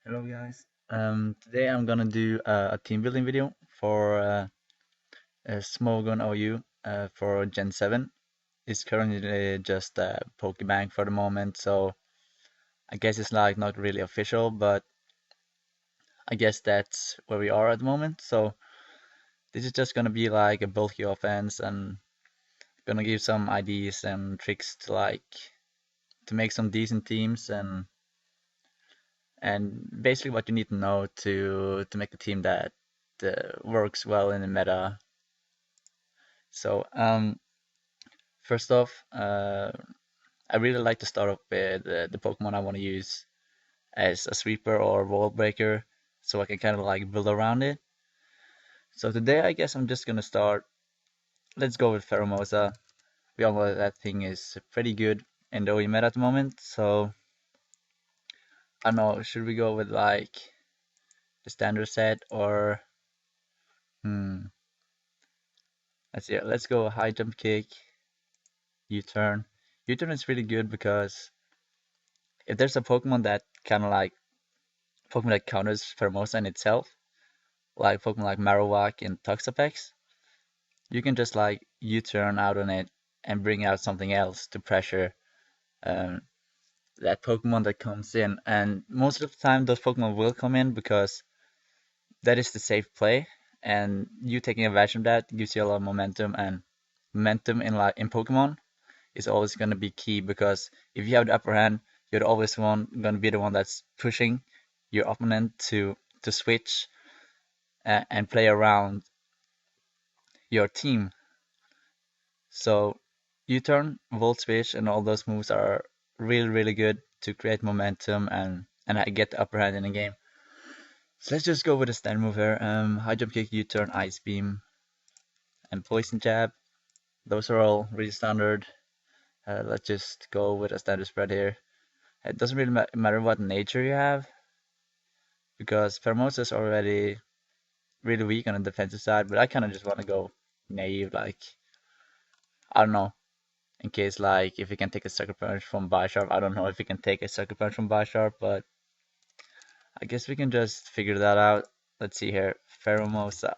Hello guys. Today I'm gonna do a team building video for Smogon OU for Gen 7. It's currently just Pokemon for the moment, so I guess it's like not really official, but I guess that's where we are at the moment. So this is just gonna be like a bulky offense and gonna give some ideas and tricks to to make some decent teams and basically what you need to know to make a team that works well in the meta. So, first off, I really like to start off with the Pokemon I want to use as a sweeper or wall breaker, so I can kind of like build around it. So today, I guess I'm just gonna start. Let's go with Pheromosa. We all know that that thing is pretty good in the OE meta at the moment. So I don't know, should we go with like the standard set or hmm? Let's see. Let's go high jump kick, U-turn. U-turn is really good because if there's a Pokemon that kind of like Pokemon that counters Pheromosa in itself, like Pokemon like Marowak and Toxapex, you can just like U-turn out on it and bring out something else to pressure um, that Pokemon that comes in. And most of the time, those Pokemon will come in because that is the safe play, and you taking advantage of that gives you a lot of momentum. And momentum in like in Pokemon is always going to be key because if you have the upper hand, you're always going to be the one that's pushing your opponent to switch and play around your team. So U-turn, Volt Switch, and all those moves are really good to create momentum and I get the upper hand in the game. So let's just go with a stand move here. High jump kick, U-turn, Ice Beam, and Poison Jab. Those are all really standard. Let's just go with a standard spread here. It doesn't really matter what nature you have because Pheromosa is already really weak on the defensive side, but I kind of just want to go naive, like I don't know, in case like if he can take a sucker punch from Bisharp. I don't know if he can take a sucker punch from Bisharp, but I guess we can just figure that out. Let's see here. Pheromosa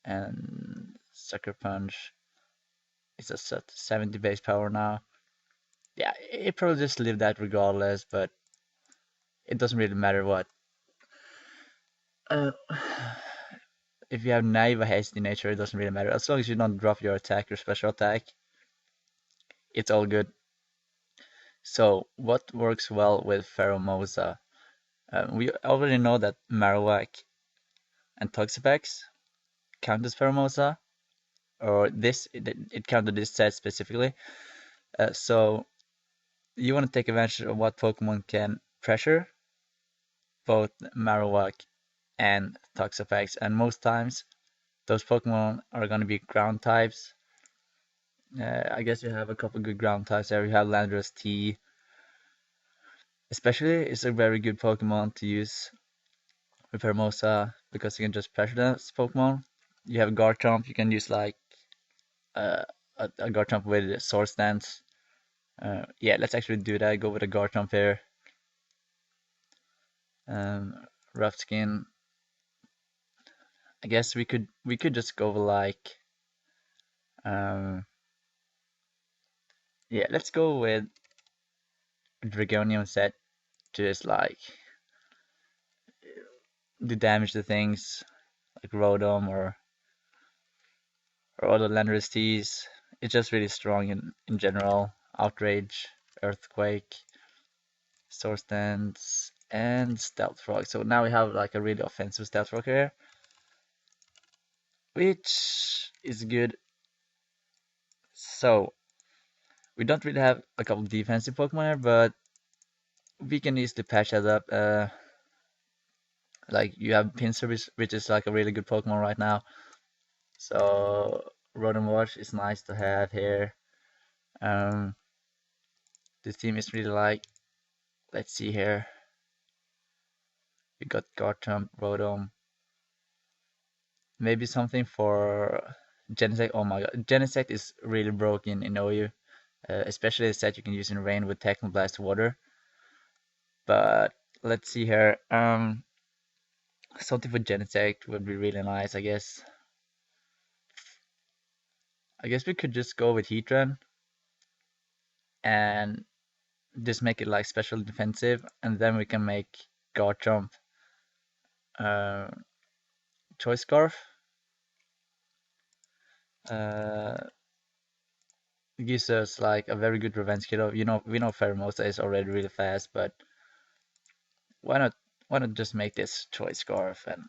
and sucker punch is a 70 base power now. Yeah, it probably just leave that regardless, but it doesn't really matter what. Uh, if you have naive or hasty nature, it doesn't really matter. As long as you don't drop your attack, your special attack, it's all good. So, what works well with Pheromosa? We already know that Marowak and Toxapex count as Pheromosa, or it counted this set specifically. So you want to take advantage of what Pokemon can pressure both Marowak and Toxapex, and most times those Pokemon are going to be ground types. I guess you have a couple good ground types there. You have Landorus T, especially it's a very good Pokemon to use with Hermosa because you can just pressure those Pokemon. You have Garchomp, you can use like uh, a Garchomp with Sword Stance. Yeah, let's actually do that. Go with a Garchomp here. Rough Skin. I guess we could just go like um, yeah, let's go with Dragonium set. Just like do damage to things like Rotom or other Landorus T's. It's just really strong in general. Outrage, Earthquake, Sword Stance, and Stealth Frog. So now we have like a really offensive Stealth Frog here, which is good. So we don't really have a couple defensive Pokemon here, but we can easily patch that up. Like you have Pinsir, which is like a really good Pokemon right now. So Rotom Watch is nice to have here. Um, this team is really like, let's see here. We got Garchomp, Rotom, maybe something for Genesect. Oh my god, Genesect is really broken in OU, especially the set you can use in rain with Technoblast Water. But let's see here. Something for Genesect would be really nice, I guess. I guess we could just go with Heatran and just make it like special defensive, and then we can make Garchomp uh, Choice Scarf. Uh, it gives us like a very good revenge kit. You know, we know Pheromosa is already really fast, but why not? Why not just make this Choice Scarf? And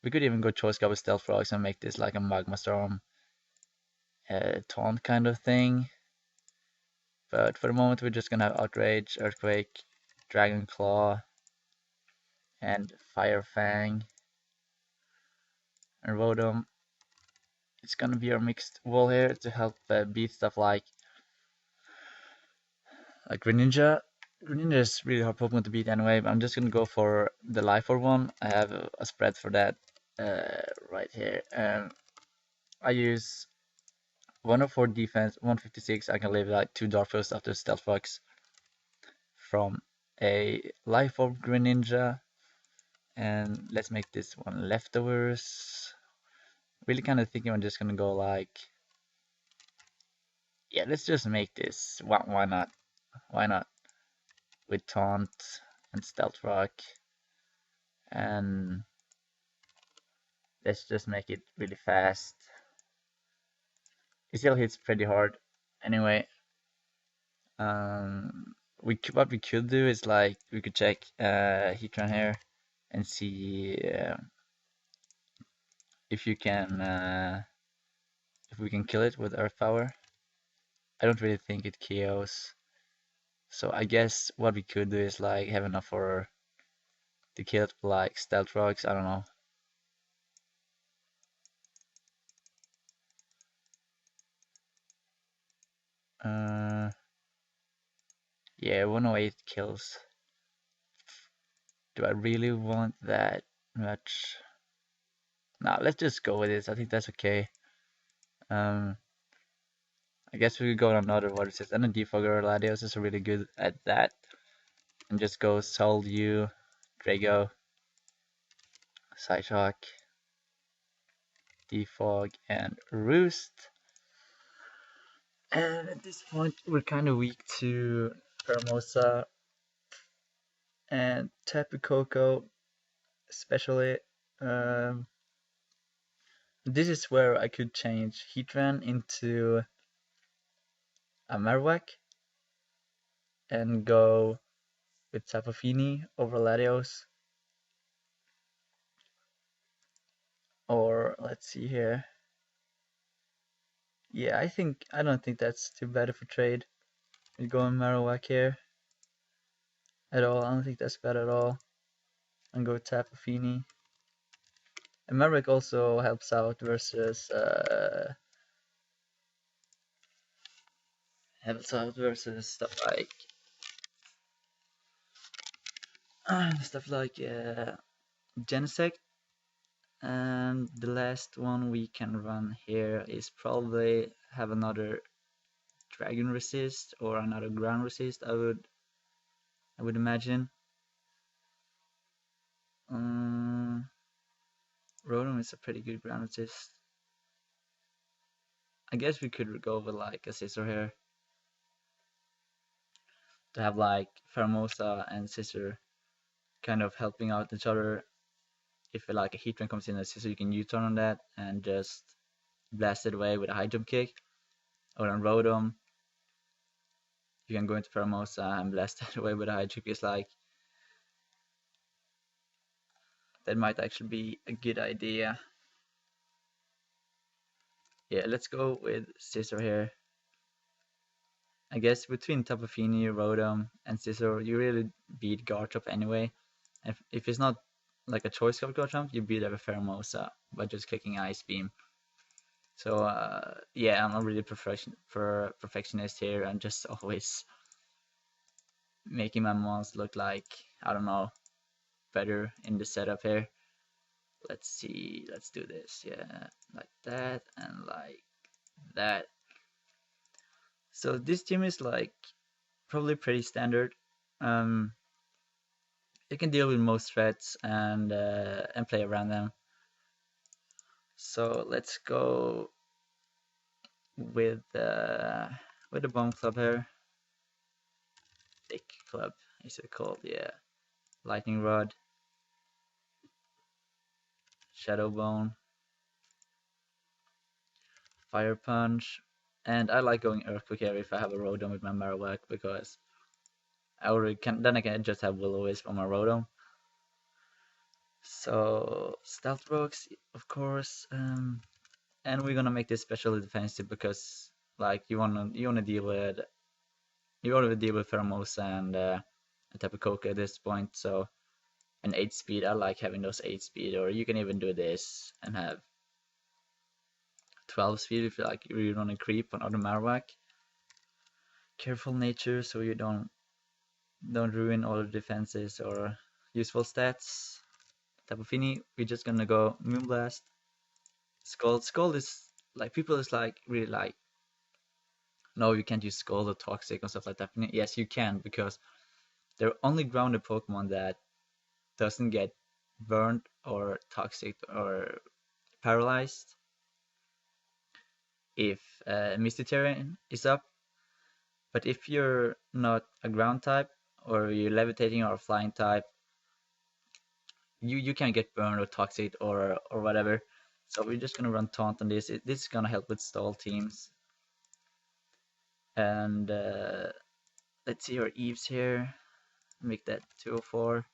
we could even go Choice Scarf with Stealth Rocks and make this like a Magma Storm taunt kind of thing. But for the moment, we're just gonna have Outrage, Earthquake, Dragon Claw, and Fire Fang. And Rotom, it's gonna be our mixed wall here to help beat stuff like Greninja. Greninja is really hard Pokemon to beat anyway, but I'm just gonna go for the Life Orb one. I have a spread for that right here. I use 104 defense, 156. I can live like 2 Dark Force after Stealth Fox from a Life Orb Greninja. And let's make this one leftovers. Really kind of thinking I'm just gonna go like, yeah, let's just make this. Why not? Why not? With Taunt and Stealth Rock. And let's just make it really fast. It still hits pretty hard. Anyway, what we could do is like we could check Heatran here and see if you can if we can kill it with Earth Power. I don't really think it KOs. So I guess what we could do is like have enough for to kill it like Stealth Rocks. I don't know. Yeah, 108 kills. Do I really want that much? Nah, let's just go with this. I think that's okay. Um, I guess we could go on another water system. And the Defogger Latios is really good at that. And just go Soul U, Drago, Psyshock, Defog, and Roost. And at this point, we're kind of weak to Hermosa and Tapu Koko, especially. Um, this is where I could change Heatran into a Marowak and go with Tapu Fini over Latios. Or let's see here. Yeah, I don't think that's too bad of a trade. We go in Marowak here at all. I don't think that's bad at all. And go Tapu Fini. And Marowak also helps out versus stuff like Genesect. And the last one we can run here is probably have another Dragon Resist or another Ground Resist. I would imagine. Rotom is a pretty good Ground Resist. I guess we could go with like a Scizor here to have like Pheromosa and Scizor kind of helping out each other. If like a Heatran comes in a Scizor, you can U-turn on that and just blast it away with a high jump kick. Or on Rotom, you can go into Pheromosa and blast it away with a high jump kick. It's like that might actually be a good idea. Yeah, let's go with Scizor here. I guess between Tapu Fini, Rotom, and Scizor, you really beat Garchomp anyway. If it's not like a choice of Garchomp, you beat it with Pheromosa by just clicking Ice Beam. So yeah, I'm not really perfectionist here. I'm just always making my mons look like, I don't know, better in the setup here. Let's see, let's do this. Yeah, like that and like that. So this team is like probably pretty standard. you can deal with most threats and play around them. So let's go with the bomb club here. Dick club is it called? Yeah. Lightning rod, shadow bone, fire punch, and I like going earthquake here if I have a Rotom with my Marowak because I already can. Then I can just have Will-O-Wisp on my Rotom. So stealth rocks, of course, and we're gonna make this specially defensive because like you wanna deal with you already deal with Pheromosa and Tapu Koko at this point. So an 8 speed, I like having those 8 speed, or you can even do this and have 12 speed if you like you really want to creep on other Marowak. Careful nature so you don't ruin all the defenses or useful stats. Tapu Fini, we're just gonna go Moonblast. Scald. Scald is like people is like really like no you can't use Scald or Toxic and stuff like that. Yes you can because they're only grounded Pokemon that doesn't get burned or toxic or paralyzed if Misty Terrain is up. But if you're not a ground type or you're levitating or a flying type, you can get burned or toxic or whatever. So we're just gonna run taunt on this. This is gonna help with stall teams. And let's see our Eves here. Make that 204.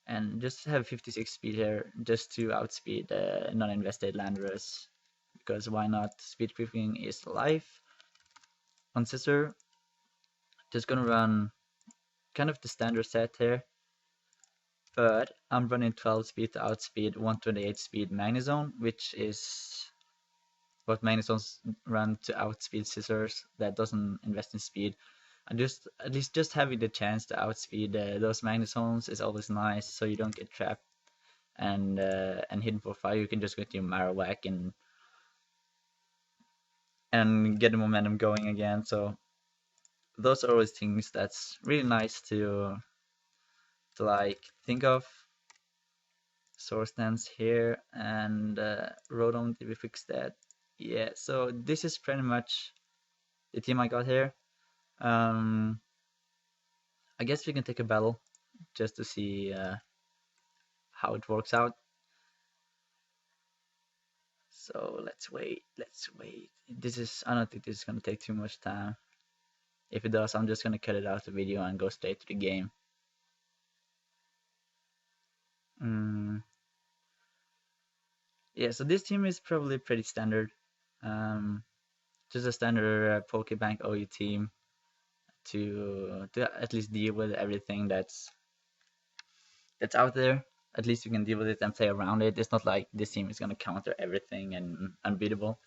And just have 56 speed here just to outspeed non-invested Landorus. Because why not? Speed creeping is life. On Scizor, just gonna run kind of the standard set here. But I'm running 12 speed to outspeed 128 speed Magnezone, which is what Magnezones run to outspeed Scizors that doesn't invest in speed. And just at least just having the chance to outspeed those Magnezones is always nice, so you don't get trapped and hidden for fire. You can just get your Marowak and get the momentum going again. So those are always things that's really nice to like think of. Source stands here and Rotom, did we fix that? Yeah, so this is pretty much the team I got here. I guess we can take a battle just to see how it works out. So let's wait. I don't think this is gonna take too much time. If it does, I'm just gonna cut it out the video and go straight to the game. Yeah, so this team is probably pretty standard. Just a standard Pokebank OU team to at least deal with everything that's out there. At least you can deal with it and play around it. It's not like this team is gonna counter everything and unbeatable.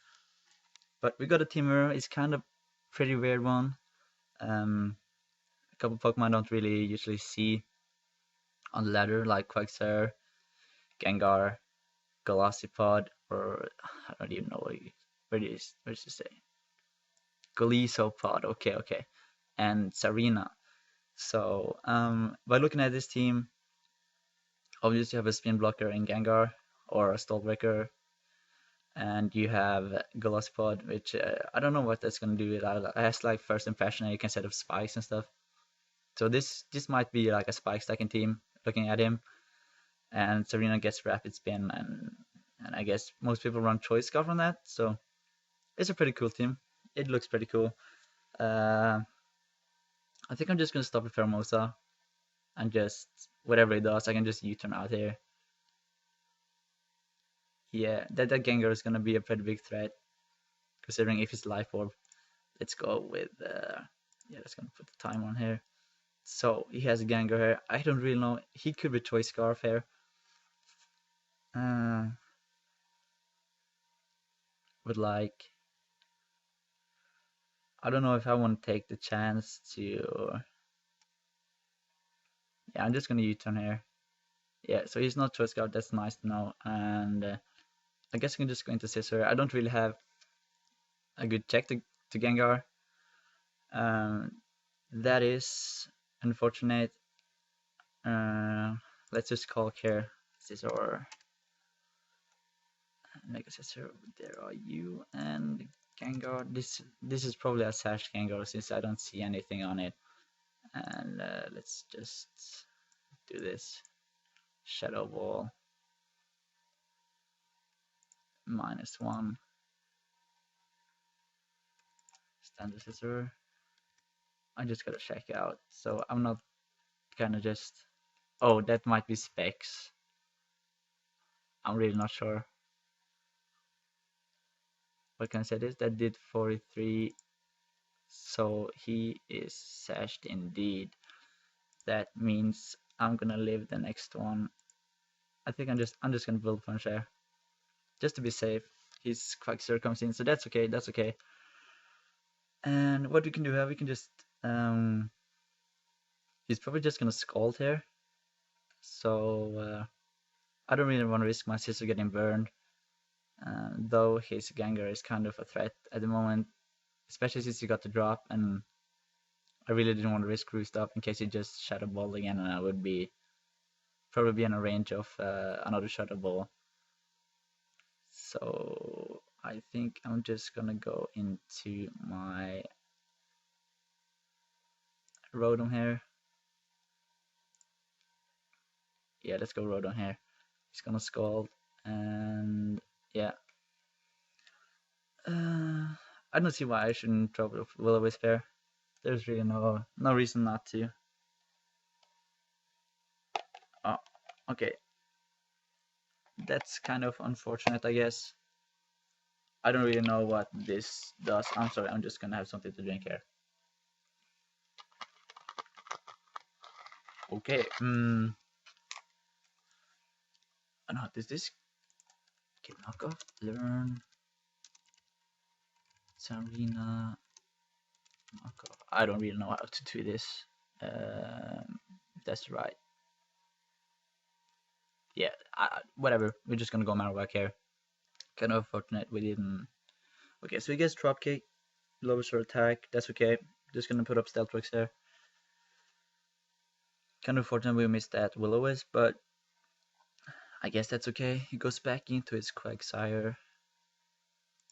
But we got a teamer. It's kind of pretty weird one. A couple Pokemon I don't really usually see on the ladder, like Quagsire, Gengar, Golisopod, or I don't even know where it is. Where does it say? Golisopod. Okay. And Sarina. So by looking at this team, obviously you have a spin blocker in Gengar or a stall breaker, and you have Golisopod, which I don't know what that's gonna do. It has like first impression, and you can set up spikes and stuff. So this might be like a spike stacking team. Looking at him, and Serena gets rapid spin, and I guess most people run choice scarf on that. So it's a pretty cool team. It looks pretty cool. I think I'm just gonna stop with Pheromosa and just whatever it does, I can just U-turn out here. Yeah, that Gengar is gonna be a pretty big threat, considering if it's Life Orb. Let's go with yeah, let's gonna put the time on here. So he has a Gengar here. I don't really know. He could be Choice Scarf here. But like, I don't know if I want to take the chance to. Yeah, I'm just gonna U-turn here. Yeah, so he's not Choice Scarf. That's nice to know. And I guess I can just go into Scizor. I don't really have a good check to Gengar. That is unfortunate. Uh, let's just call here Scizor, Mega Scizor. There are you and Gengar. This is probably a Sash Gengar since I don't see anything on it. And let's just do this. Shadow Ball -1. Standard Scissor. I just gotta check out. So I'm not gonna just. Oh, that might be specs. I'm really not sure. What can I say this? That did 43. So he is sashed indeed. That means I'm gonna live the next one. I think I'm just gonna build Punch there. Just to be safe. His Quagsire comes in, so that's okay, that's okay. And what we can do here, we can just he's probably just gonna Scald here. So I don't really want to risk my sister getting burned. Though his Gengar is kind of a threat at the moment, especially since he got the drop, and I really didn't want to risk Roost up in case he just Shadow Ball again, and I would be probably in a range of another Shadow Ball. So I think I'm just gonna go into my Rotom here. Yeah, let's go Rotom here. He's gonna Scald, and yeah. I don't see why I shouldn't drop Will-O-Wisp here. There's really no reason not to. Oh, okay. That's kind of unfortunate, I guess. I don't really know what this does. I'm sorry, I'm just gonna have something to drink here. Okay, no, does this get knockoff? Learn Sarina knockoff. I don't really know how to do this. That's right. Yeah, whatever. We're just gonna go Marowak here. Kind of unfortunate we didn't. Okay, so he gets Dropkick, lowers her attack. That's okay. Just gonna put up Stealth Rocks there. Kind of unfortunate we missed that Will-O-Wisp, but I guess that's okay. He goes back into his Quagsire.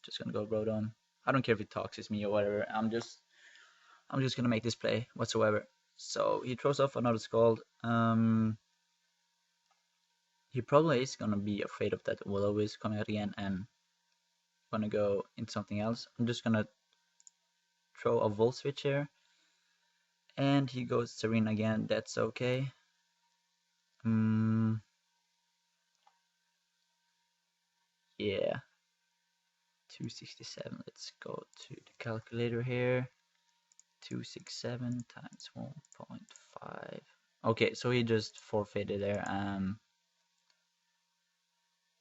Just gonna go Rotom. I don't care if he talks me or whatever. I'm just gonna make this play whatsoever. So he throws off another Scald. He probably is gonna be afraid of that Will-O-Wisp coming out again and gonna go into something else. I'm just gonna throw a Volt Switch here. And he goes Serene again. That's okay. Yeah. 267. Let's go to the calculator here. 267 times 1.5. Okay, so he just forfeited there.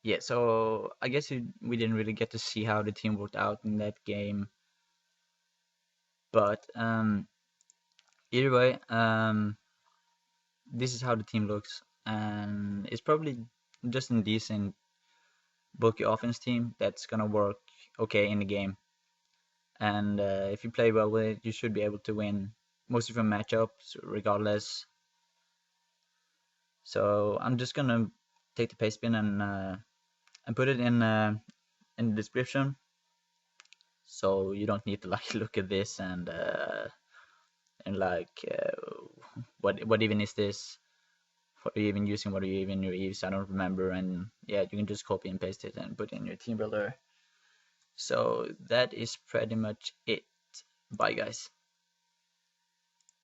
Yeah, so I guess we didn't really get to see how the team worked out in that game. But either way, this is how the team looks, and it's probably just a decent bulky offense team that's gonna work okay in the game. And if you play well with it, you should be able to win most of your matchups regardless. So I'm just gonna take the pastebin and put it in the description, so you don't need to like look at this and like what even is this? What are you even using? What are you even your eves? I don't remember. And yeah, you can just copy and paste it and put it in your team builder. So that is pretty much it. Bye guys.